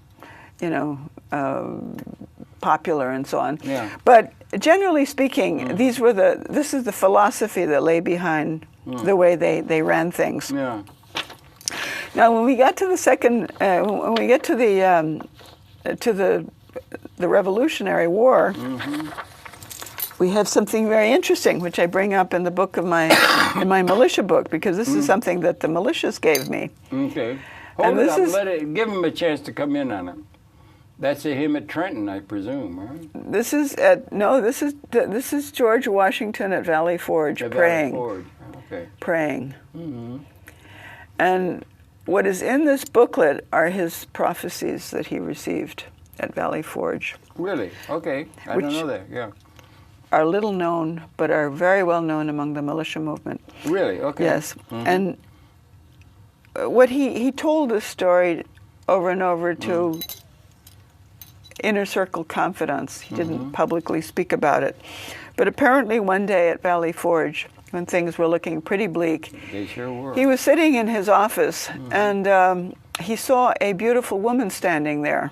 popular and so on. Yeah. But generally speaking, this is the philosophy that lay behind the way they ran things. Yeah. Now, when we got to the second, when we get to the Revolutionary War, we have something very interesting, which I bring up in the book of in my militia book, because this is something that the militias gave me. Okay. Hold it up. Give him a chance to come in on it. That's him at Trenton, I presume, right? This is George Washington at Valley Forge praying. Valley Forge. Okay. Praying. Mm-hmm. And what is in this booklet are his prophecies that he received at Valley Forge. Really? Okay. I don't know that. Yeah. Are little known, but are very well known among the militia movement. Really? Okay. Yes. And what he told this story over and over to inner circle confidants. He didn't publicly speak about it. But apparently one day at Valley Forge, when things were looking pretty bleak, They sure were. he was sitting in his office and he saw a beautiful woman standing there.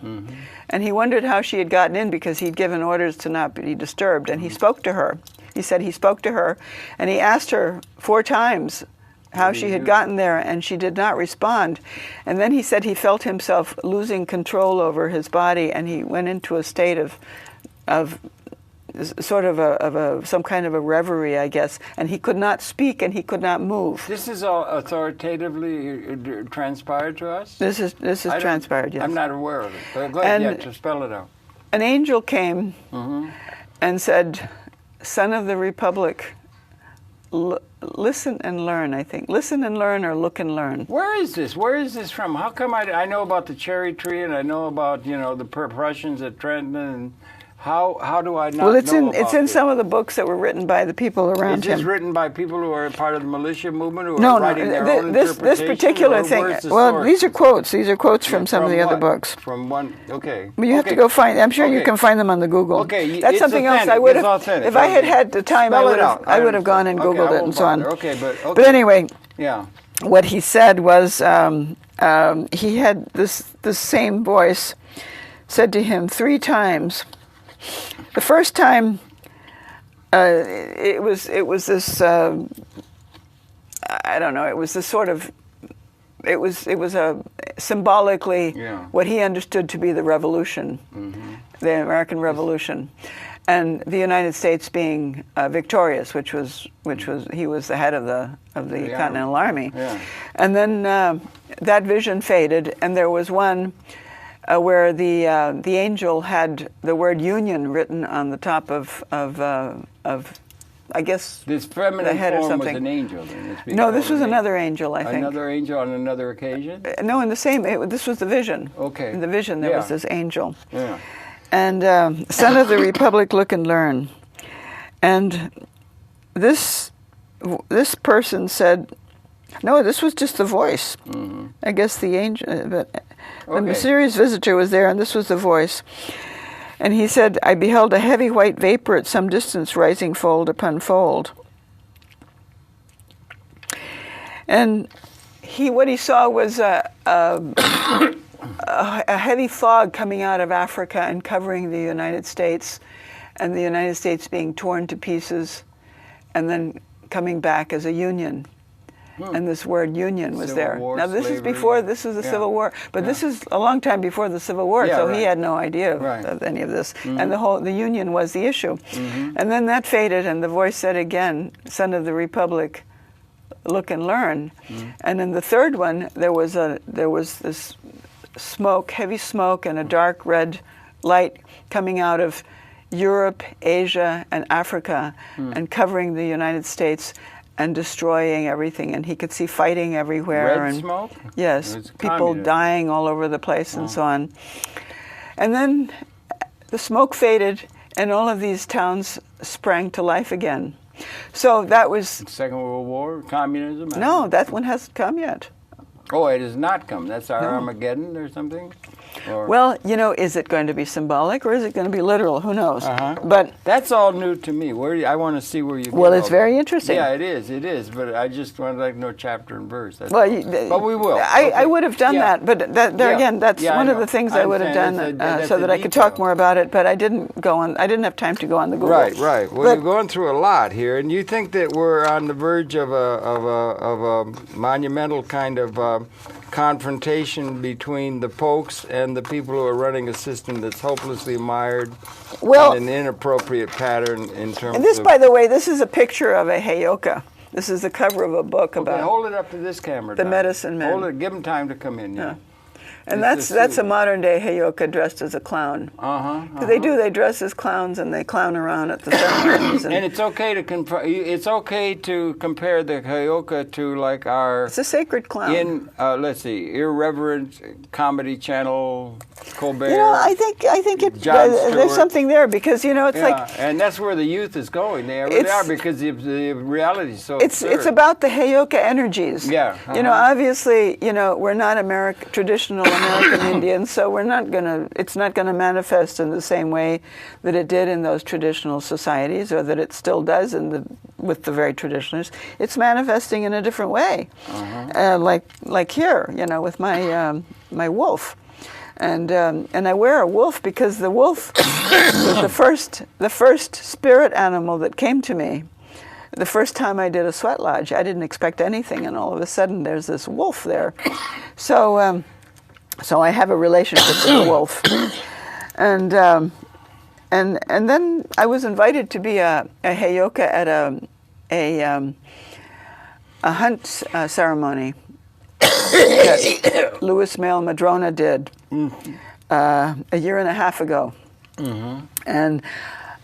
And he wondered how she had gotten in because he'd given orders to not be disturbed. And he spoke to her. He said he spoke to her and he asked her 4 times how she had gotten there, and she did not respond. And then he said he felt himself losing control over his body, and he went into a state of sort of some kind of a reverie, I guess. And he could not speak, and he could not move. This is all authoritatively transpired to us? This is transpired, yes. I'm not aware of it. But go ahead, to spell it out. An angel came and said, "Son of the Republic, listen and learn," I think. Listen and learn, or look and learn. Where is this? Where is this from? How come I know about the cherry tree, and I know about, the Prussians at Trenton, and how do I not know it's in this? some of the books that were written by the people around him. Is this written by people who are part of the militia movement, who No, are writing their own this interpretation? particular thing. Well, these are quotes. These are quotes from some of the other books. From one, okay. But you have to go find. I'm sure you can find them on the Google. Okay, that's it's something else. authentic. I would It's have, authentic. if I had had the time, Spell it out. I would have gone and Googled it and so on. Okay, But anyway, yeah. what he said was he had this same voice said to him 3 times. The first time, it was this. I don't know. It was this sort of. It was a symbolically what he understood to be the revolution, the American Revolution, and the United States being victorious, which was he was the head of the Continental Army, and then that vision faded, and there was one. Where the angel had the word union written on the top of I guess this feminine the head or form something. was an angel. Then, no, this was another angel, I think. Another angel on another occasion? No, in the same. This was the vision. Okay. In the vision, there was this angel. Yeah. And Son of the Republic, look and learn. And this person said, no, this was just the voice. I guess the angel, but. The mysterious visitor was there, and this was the voice. And he said, "I beheld a heavy white vapor at some distance rising fold upon fold." And what he saw was a heavy fog coming out of Africa and covering the United States, and the United States being torn to pieces, and then coming back as a union. And this word union was there. Now this is before, this is the Civil War, but this is a long time before the Civil War, so he had no idea of any of this. And the union was the issue. And then that faded, and the voice said again, "Son of the Republic, look and learn." And in the third one, there was this smoke, heavy smoke, and a dark red light coming out of Europe, Asia, and Africa, and covering the United States. And destroying everything, and he could see fighting everywhere. Red and smoke? Yes, people dying all over the place and so on. And then the smoke faded, and all of these towns sprang to life again. So that was... Second World War, communism? No, that one hasn't come yet. Oh, it has not come. That's our Armageddon or something? Or? Well, is it going to be symbolic or is it going to be literal? Who knows? But that's all new to me. I want to see where you go. Well, it's very interesting. Yeah, it is. But I just want to know chapter and verse. That's but we will. I would have done that, but again, that's one of the things I would have done so that I could talk more about it. But I didn't go on. I didn't have time to go on the Google. Right. Well, you're going through a lot here, and you think that we're on the verge of a monumental kind of confrontation between the Pokes and the people who are running a system that's hopelessly mired in an inappropriate pattern in terms of... And this, by the way, this is a picture of a heyoka. This is the cover of a book about... hold it up to this camera. The medicine men. Hold it. Give them time to come in. Yeah. And that's a modern day Heyoka dressed as a clown. They do. They dress as clowns and they clown around at the ceremonies. And it's okay to compare the Heyoka to like our. It's a sacred clown. Let's see, irreverent comedy channel, Colbert. I think there's something there because it's like. And that's where the youth is going. They really are because the reality is so. It's about the Heyoka energies. Yeah. Obviously, we're not traditional American Indians, so it's not gonna manifest in the same way that it did in those traditional societies, or that it still does with the very traditionalists. It's manifesting in a different way, like here, with my wolf, and I wear a wolf because the wolf was the first spirit animal that came to me. The first time I did a sweat lodge, I didn't expect anything, and all of a sudden there's this wolf there. So I have a relationship with the wolf, and then I was invited to be a Heyoka at a hunt ceremony that Louis Mail Madrona did a year and a half ago, and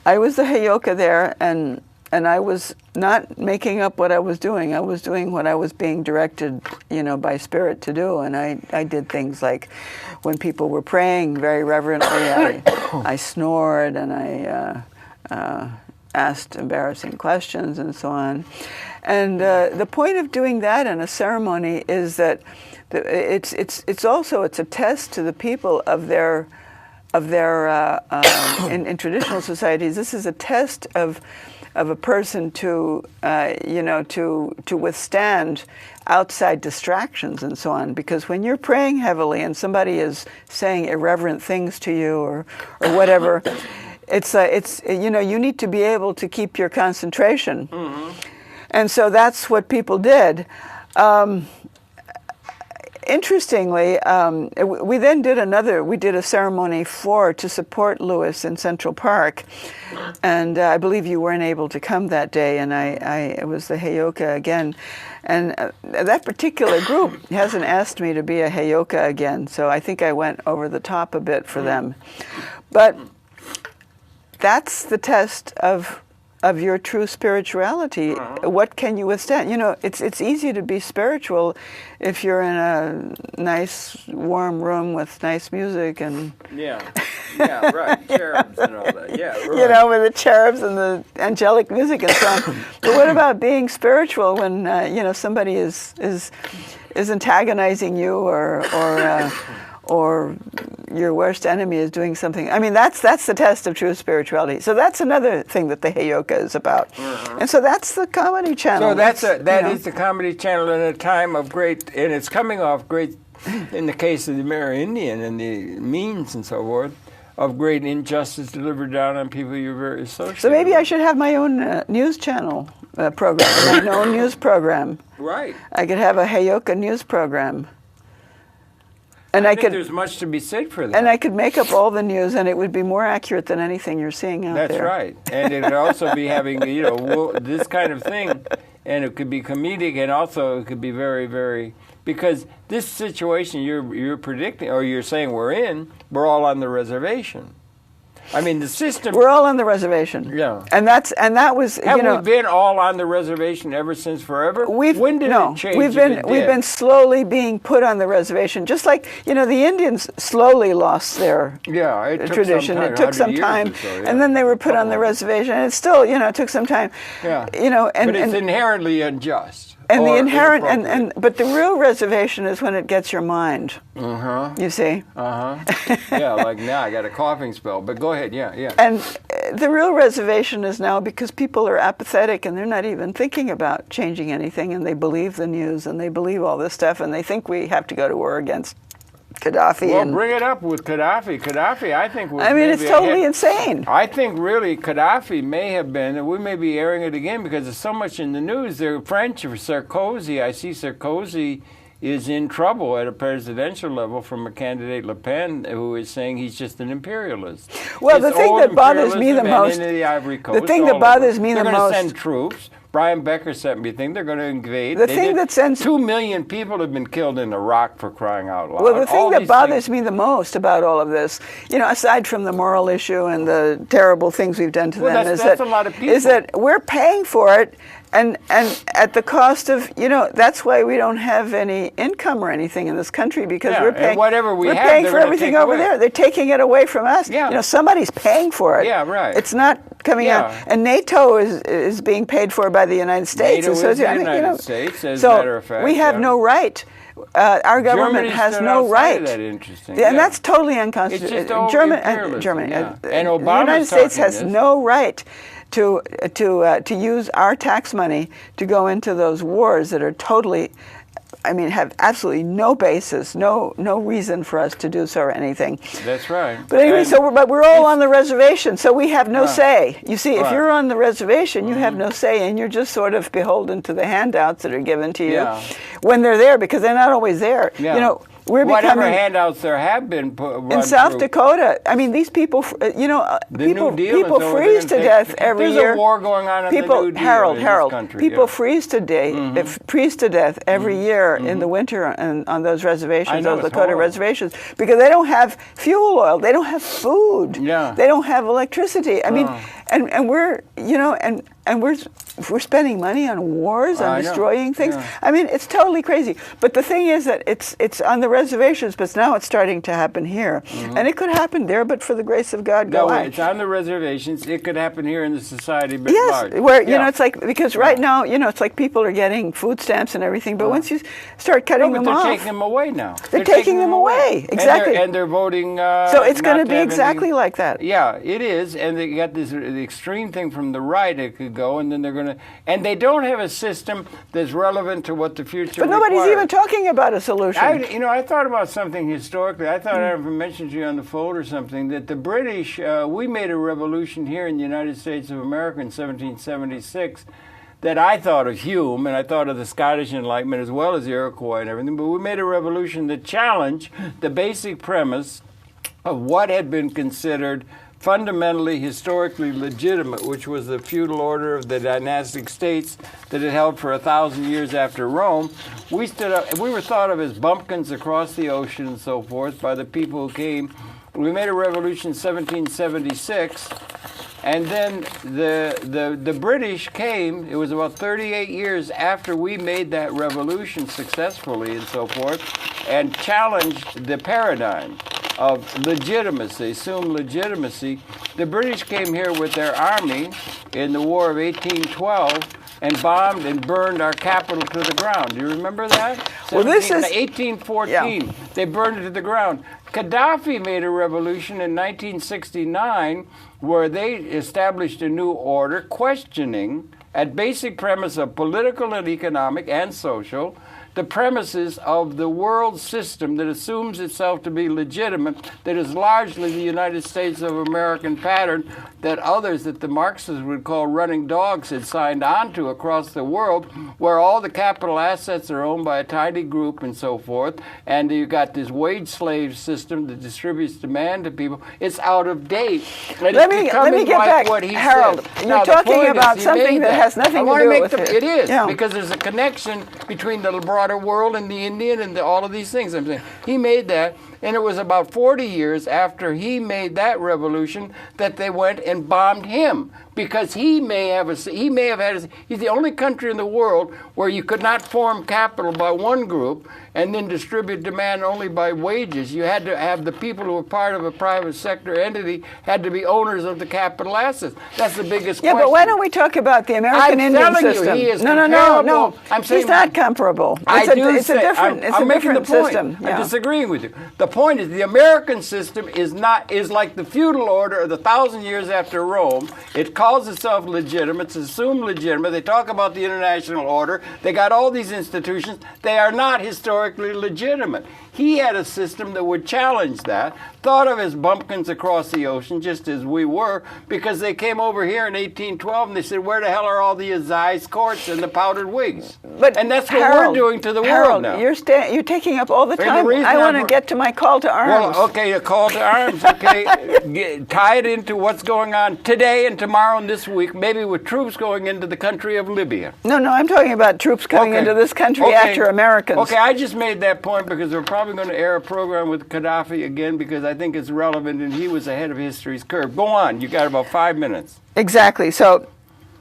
I was the Heyoka there, and I was not making up what I was doing. I was doing what I was being directed, by spirit to do. And I did things like when people were praying very reverently, I snored and I asked embarrassing questions and so on. And the point of doing that in a ceremony is that it's a test to the people of their in traditional societies. This is a test of a person to withstand outside distractions and so on. Because when you're praying heavily and somebody is saying irreverent things to you or whatever, it's you need to be able to keep your concentration. And so that's what people did. Interestingly, we then did a ceremony to support Louis in Central Park, and I believe you weren't able to come that day, and it was the Heyoka again, and that particular group hasn't asked me to be a Heyoka again, so I think I went over the top a bit for them, but that's the test of your true spirituality. What can you withstand? It's easy to be spiritual if you're in a nice warm room with nice music and right, cherubs and all that. Yeah, right. With the cherubs and the angelic music and so on. But what about being spiritual when somebody is antagonizing you or your worst enemy is doing something? I mean, that's the test of true spirituality. So that's another thing that the Heyoka is about. And so that's the comedy channel. So that is the comedy channel in a time of great, and it's coming off great, in the case of the Amerindian and the means and so forth, of great injustice delivered down on people you're very associated So maybe with. I should have my own news channel program, my own news program. Right. I could have a Heyoka news program. And I think there's much to be said for that. And I could make up all the news, and it would be more accurate than anything you're seeing out there. That's right. And it could also be having, this kind of thing, and it could be comedic, and also it could be very, very, because this situation you're predicting, or you're saying we're all on the reservation. I mean, the system. We're all on the reservation. Yeah. And that was. Have we been all on the reservation ever since forever? When did it change? We've been slowly being put on the reservation, just like the Indians slowly lost their tradition. It took some time, and then they were put on the reservation, and it still took some time. Yeah. But it's inherently unjust. And the inherent but the real reservation is when it gets your mind. You see. Yeah, like now I got a coughing spell, but go ahead. Yeah. And the real reservation is now because people are apathetic and they're not even thinking about changing anything, and they believe the news and they believe all this stuff, and they think we have to go to war against Gaddafi. Well, bring it up with Gaddafi. Gaddafi, I think, was it's totally insane. I think really Gaddafi may have been, and we may be airing it again because there's so much in the news. The French, or Sarkozy, I see Sarkozy is in trouble at a presidential level from a candidate, Le Pen, who is saying he's just an imperialist. Well, the thing that bothers me the most, the thing that bothers me the most, they're going to send troops. Brian Becker sent me a thing. They're going to invade. The thing that sends 2 million people have been killed in Iraq, for crying out loud. Well, the thing that bothers me the most about all of this, aside from the moral issue and the terrible things we've done to them, is that we're paying for it. And at the cost of, that's why we don't have any income or anything in this country, because we're paying, we're paying for everything over there. They're taking it away from us. Yeah. Somebody's paying for it. Yeah, right. It's not coming out. And NATO is being paid for by the United States. NATO is the United States, as a matter of fact. We have no right. Our government has no right. That interesting. And that's totally unconstitutional. Germany. And the Obama's United States has no right to use our tax money to go into those wars that are totally, have absolutely no basis, no reason for us to do so or anything. That's right. But anyway, but we're all on the reservation, so we have no say. You see, if you're on the reservation, you have no say, and you're just sort of beholden to the handouts that are given to you when they're there, because they're not always there. Yeah. Whatever handouts there have been in South Dakota. These people, people freeze to death every year. There's a war going on in the New Deal Harold, in this country. People freeze to death every year in the winter on those reservations, those Lakota reservations, because they don't have fuel oil, they don't have food, they don't have electricity. And we're we're spending money on wars, on destroying things. It's totally crazy. But the thing is that it's on the reservations, but now it's starting to happen here. And it could happen there, but for the grace of God, go on. It's on the reservations. It could happen here in the society, but large. Where it's like, because right now, it's like people are getting food stamps and everything, but once you start cutting them off, they're taking them away now. They're taking them away. Exactly. And they're voting. So it's going to be exactly like that. Yeah, it is. And they got this the extreme thing from the right. It could go, and then they're going to. And they don't have a system that's relevant to what the future But nobody's requires. Even talking about a solution. I thought about something historically. I thought I mentioned to you on the phone or something that the British, we made a revolution here in the United States of America in 1776 that I thought of Hume, and I thought of the Scottish Enlightenment as well as the Iroquois and everything, but we made a revolution that challenged the basic premise of what had been considered fundamentally historically legitimate, which was the feudal order of the dynastic states that had held for 1,000 years after Rome. We stood up. We were thought of as bumpkins across the ocean and so forth by the people who came. We made a revolution in 1776, and then the British came. It was about 38 years after we made that revolution successfully and so forth, and challenged the paradigm of legitimacy, assumed legitimacy. The British came here with their army in the War of 1812 and bombed and burned our capital to the ground. Do you remember that? Well, this is 1814. They burned it to the ground. Gaddafi made a revolution in 1969 where they established a new order questioning, at basic premise of political and economic and social, the premises of the world system that assumes itself to be legitimate, that is largely the United States of American pattern that others, that the Marxists would call running dogs, had signed on to across the world, where all the capital assets are owned by a tiny group and so forth, and you've got this wage slave system that distributes demand to people. It's out of date. Let me get back, what he Harold. said. You're talking about something that has nothing to do with it. It is, because there's a connection between the broader world and the Indian and all of these things. I'm saying he made that, and it was about 40 years after he made that revolution that they went and bombed him, because he may have had he's the only country in the world where you could not form capital by one group and then distribute demand only by wages. You had to have the people who were part of a private sector entity had to be owners of the capital assets. That's the biggest question. Yeah, but why don't we talk about the American Indian system? You, he is no. He's not comparable. It's a different system. I'm disagreeing with you. The point is the American system is like the feudal order of the 1,000 years after Rome. It calls itself legitimate. It's assumed legitimate. They talk about the international order. They got all these institutions. They are not historically legitimate. He had a system that would challenge that, thought of as bumpkins across the ocean, just as we were, because they came over here in 1812 and they said, where the hell are all the assize courts and the powdered wigs? And that's what we're doing to the world now. You're taking up all the time. I want to get to my call to arms. Well, okay, a call to arms, okay. Tie it into what's going on today and tomorrow and this week, maybe with troops going into the country of Libya. No, I'm talking about troops coming into this country after Americans. Okay, I just made that point because we're probably going to air a program with Gaddafi again because I think it's relevant and he was ahead of history's curve. Go on, you got about 5 minutes. Exactly. So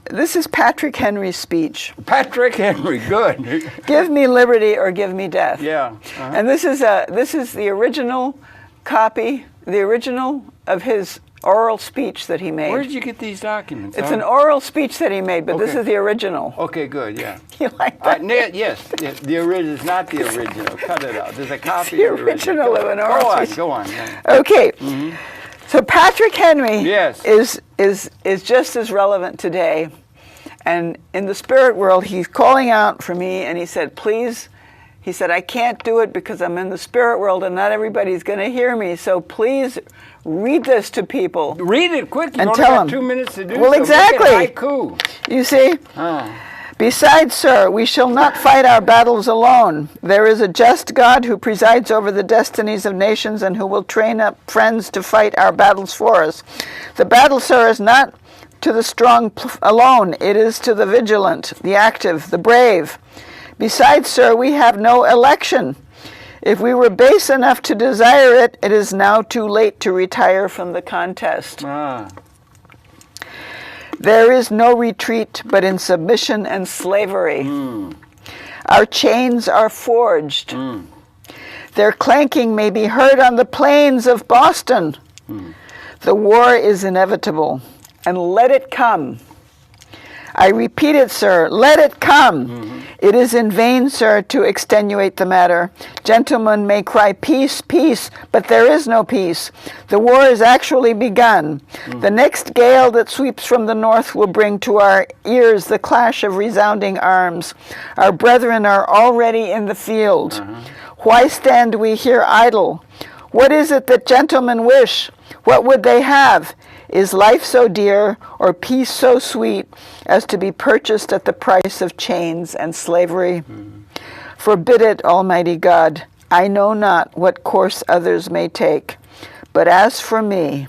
this is Patrick Henry's speech. Patrick Henry, good. Give me liberty or give me death. Yeah. And this is the original copy, the original of his oral speech that he made. Where did you get these documents? It's an oral speech that he made, but this is the original. Okay, good, yeah. You like that? Yes, the original is not the original. Cut it out. There's a copy the of the original of an oral speech. Go on. Yeah. Okay. Mm-hmm. So Patrick Henry is just as relevant today. And in the spirit world, he's calling out for me, and he said, please, he said, I can't do it because I'm in the spirit world and not everybody's going to hear me. So please read this to people. Read it quick. You and only tell got them. 2 minutes to do Well, so. exactly. Make it haiku. You see? Besides, sir, we shall not fight our battles alone. There is a just God who presides over the destinies of nations and who will train up friends to fight our battles for us. The battle, sir, is not to the strong alone. It is to the vigilant, the active, the brave. Besides, sir, we have no election. If we were base enough to desire it, it is now too late to retire from the contest. There is no retreat but in submission and slavery. Our chains are forged. Their clanking may be heard on the plains of Boston. The war is inevitable, and let it come. I repeat it, sir, let it come. It is in vain, sir, to extenuate the matter. Gentlemen may cry peace, peace, but there is no peace. The war is actually begun. The next gale that sweeps from the north will bring to our ears the clash of resounding arms. Our brethren are already in the field. Why stand we here idle? What is it that gentlemen wish? What would they have? Is life so dear, or peace so sweet, as to be purchased at the price of chains and slavery? Forbid it, Almighty God. I know not what course others may take. But as for me,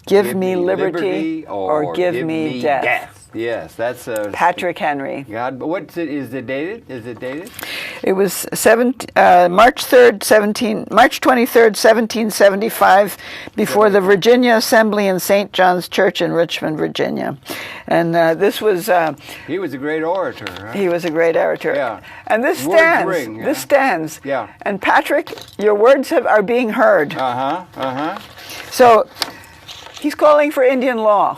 give me liberty or give me death. Yes, that's Patrick Henry. God, but what's it? Is it dated? Is it dated? It was March 23rd, 1775, before the Virginia Assembly in St. John's Church in Richmond, Virginia. And this was... he was a great orator, right? He was a great orator. Yeah. And this Words stands. ring, yeah. This stands. Yeah. And Patrick, your words are being heard. So he's calling for Indian law.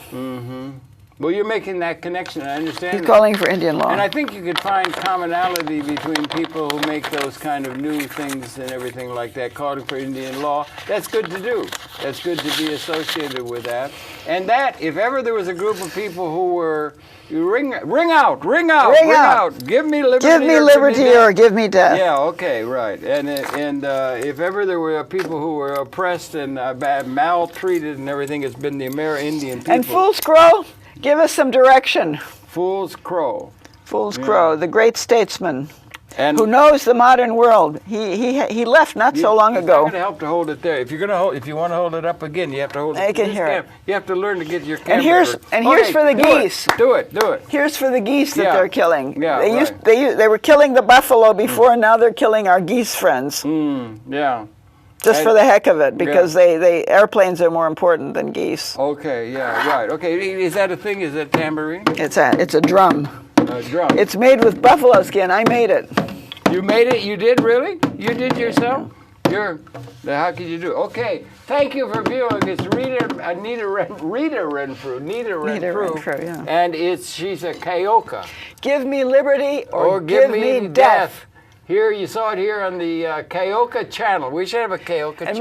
Well, you're making that connection. I understand. He's calling for Indian law. And I think you could find commonality between people who make those kind of new things and everything like that, calling for Indian law. That's good to do. That's good to be associated with that. And that, if ever there was a group of people who were, ring out. Give me liberty or give me death. Yeah, okay, right. And if ever there were people who were oppressed and maltreated and everything, it's been the Amerindian people. And Fool's Crow, give us some direction. Fool's Crow, the great statesman, and who knows the modern world. He left not so long ago. It's not going to help to hold it there. If you want to hold it up again, you have to hold it. I can hear it. You have to learn to get your camera. And here's for the geese. Do it. Here's for the geese that they're killing. Yeah, they were killing the buffalo before, and now they're killing our geese friends. Just for the heck of it, because they airplanes are more important than geese. Okay, yeah, right. Okay, is that a thing? Is that tambourine? It's a drum. A drum. It's made with buffalo skin. I made it. You made it? You did, really? You did yourself? How could you do it? Okay, thank you for viewing. It's Nita Renfrew, yeah. And she's a Kayoka. Give me liberty or give me death. Here, you saw it here on the Kayoka channel. We should have a Kayoka channel.